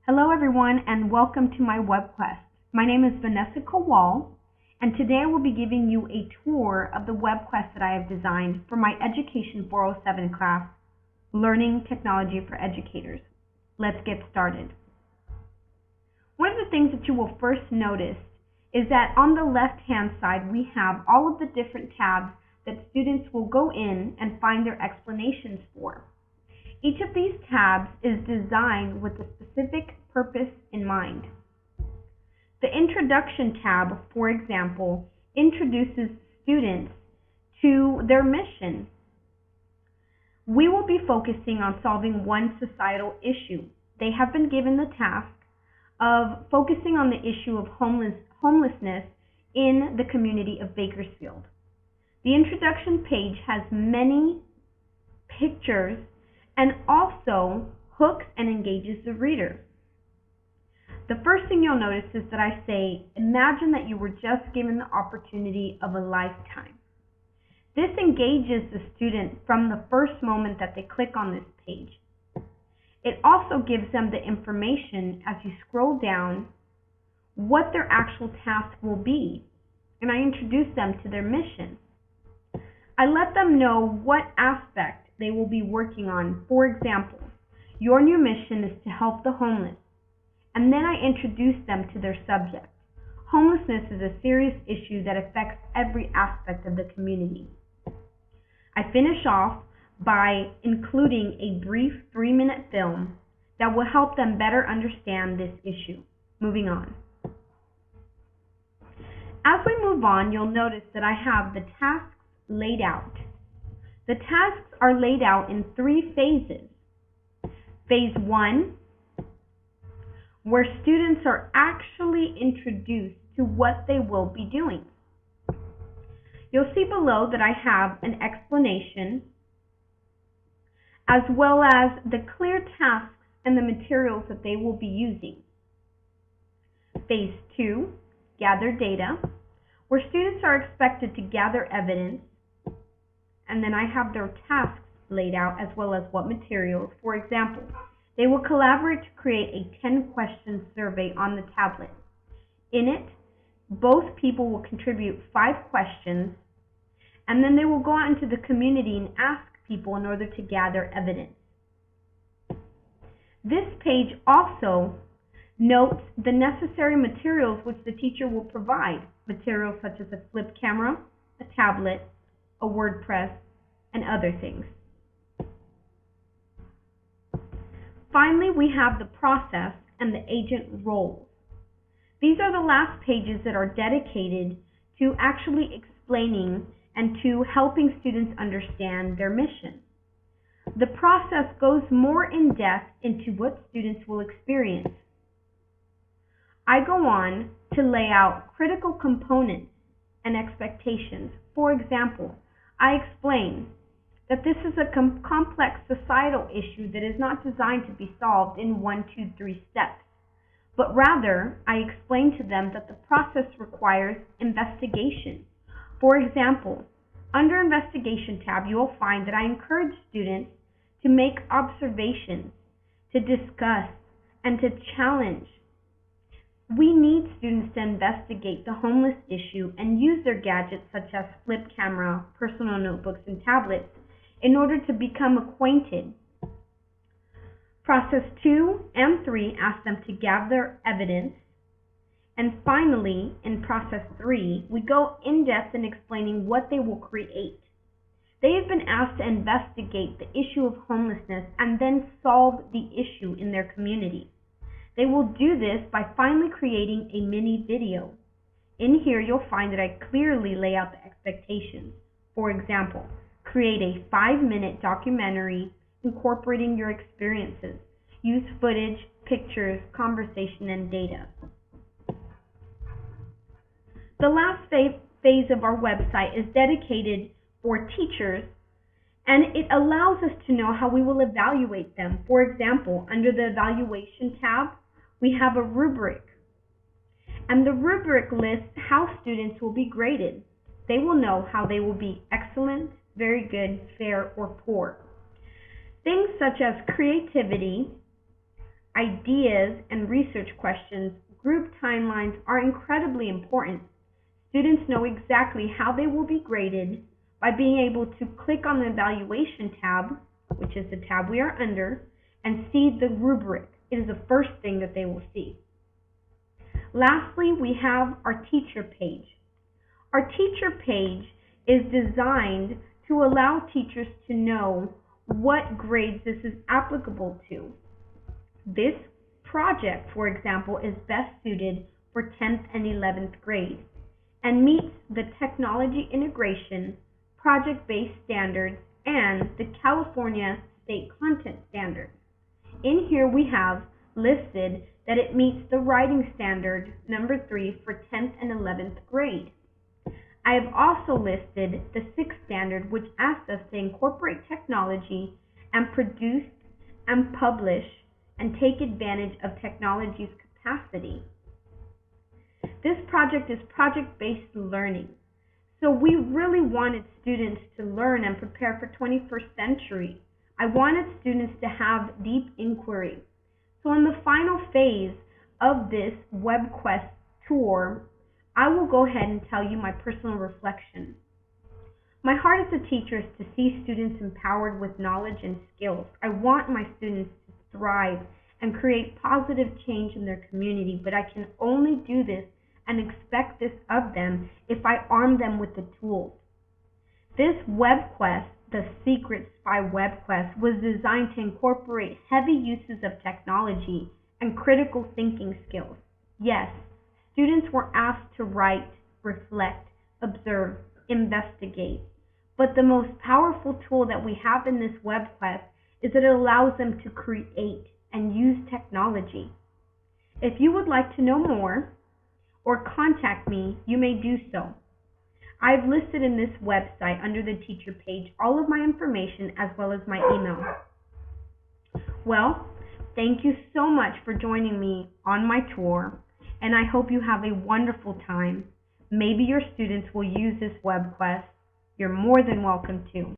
Hello everyone and welcome to my web quest. My name is Vanessa Kowal and today I will be giving you a tour of the web quest that I have designed for my Education 407 class, Learning Technology for Educators. Let's get started. One of the things that you will first notice is that on the left-hand side we have all of the different tabs that students will go in and find their explanations for. Each of these tabs is designed with a specific purpose in mind. The Introduction tab, for example, introduces students to their mission. We will be focusing on solving one societal issue. They have been given the task of focusing on the issue of homelessness in the community of Bakersfield. The introduction page has many pictures and also hooks and engages the reader. The first thing you'll notice is that I say, imagine that you were just given the opportunity of a lifetime. This engages the student from the first moment that they click on this page. It also gives them the information as you scroll down what their actual task will be, and I introduce them to their mission. I let them know what aspect they will be working on. For example, your new mission is to help the homeless, and then I introduce them to their subject. Homelessness is a serious issue that affects every aspect of the community. I finish off by including a brief 3-minute film that will help them better understand this issue. Moving on. As we move on, you'll notice that I have the tasks laid out. The tasks are laid out in 3 phases. Phase 1, where students are actually introduced to what they will be doing. You'll see below that I have an explanation as well as the clear tasks and the materials that they will be using. Phase 2, gather data, where students are expected to gather evidence, and then I have their tasks laid out as well as what materials. For example, they will collaborate to create a 10-question survey on the tablet. In it, both people will contribute 5 questions, and then they will go out into the community and ask people in order to gather evidence. This page also notes the necessary materials which the teacher will provide, materials such as a flip camera, a tablet, a WordPress, and other things. Finally, we have the process and the agent roles. These are the last pages that are dedicated to actually explaining and to helping students understand their mission. The process goes more in depth into what students will experience. I go on to lay out critical components and expectations. For example, I explain that this is a complex societal issue that is not designed to be solved in 1, 2, 3 steps, but rather I explain to them that the process requires investigation. For example, under Investigation tab, you will find that I encourage students to make observations, to discuss, and to challenge. We need students to investigate the homeless issue and use their gadgets such as flip camera, personal notebooks, and tablets in order to become acquainted. Process 2 and 3 ask them to gather evidence. And finally, in process 3, we go in depth in explaining what they will create. They have been asked to investigate the issue of homelessness and then solve the issue in their community. They will do this by finally creating a mini video. In here, you'll find that I clearly lay out the expectations. For example, create a 5-minute documentary incorporating your experiences. Use footage, pictures, conversation, and data. The last phase of our website is dedicated for teachers, and it allows us to know how we will evaluate them. For example, under the Evaluation tab, we have a rubric, and the rubric lists how students will be graded. They will know how they will be excellent, very good, fair, or poor. Things such as creativity, ideas, and research questions, group timelines are incredibly important. Students know exactly how they will be graded by being able to click on the evaluation tab, which is the tab we are under, and see the rubric. It is the first thing that they will see. Lastly, we have our teacher page. Our teacher page is designed to allow teachers to know what grades this is applicable to. This project, for example, is best suited for 10th and 11th grade and meets the technology integration, project-based standards, and the California State Content Standards. In here we have listed that it meets the writing standard number 3 for 10th and 11th grade. I have also listed the 6th standard, which asks us to incorporate technology and produce and publish and take advantage of technology's capacity. This project is project-based learning. So we really wanted students to learn and prepare for 21st century. I wanted students to have deep inquiry. So in the final phase of this WebQuest tour, I will go ahead and tell you my personal reflection. My heart as a teacher is to see students empowered with knowledge and skills. I want my students to thrive and create positive change in their community, but I can only do this and expect this of them if I arm them with the tools. This WebQuest, the Secret Spy WebQuest, was designed to incorporate heavy uses of technology and critical thinking skills. Yes, students were asked to write, reflect, observe, investigate. But the most powerful tool that we have in this WebQuest is that it allows them to create and use technology. If you would like to know more or contact me, you may do so. I've listed in this website under the teacher page all of my information as well as my email. Well, thank you so much for joining me on my tour, and I hope you have a wonderful time. Maybe your students will use this WebQuest. You're more than welcome to.